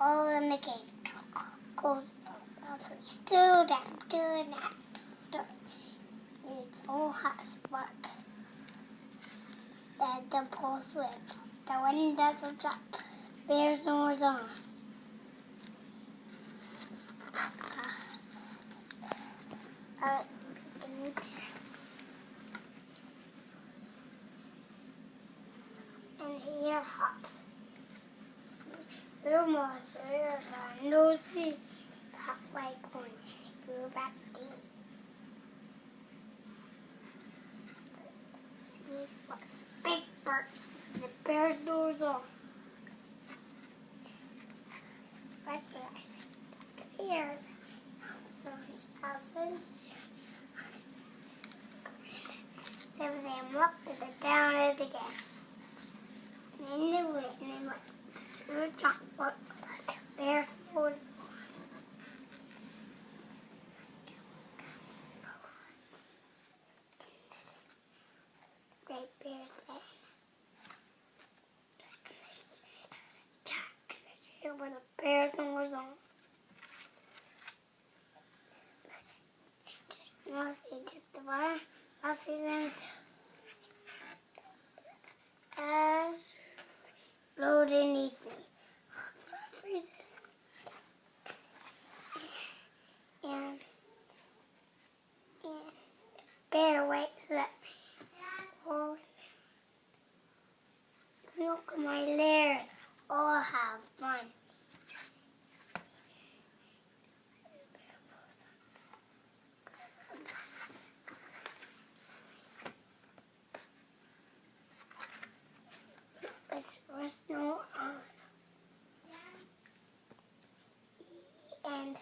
all in the game. Goes still down, doing that. It's all hot spark. That the pulse with. The wind doesn't up. Bears Snores on. And here hops. Almost nosy hot like corn. Grew back deep. These was big burps. The bear's Snores on. That's what I said. Here, Snores houses. Seven them up and then down it again. And in the wind, and then went to the top. What the bear's Snores on. Great bear's head. Here where the bear's Snores on. Now he took the water. I'll see them as blowed beneath me. Freezes. And the bear wakes up. Oh, look at my lair. All have fun. Was no on. And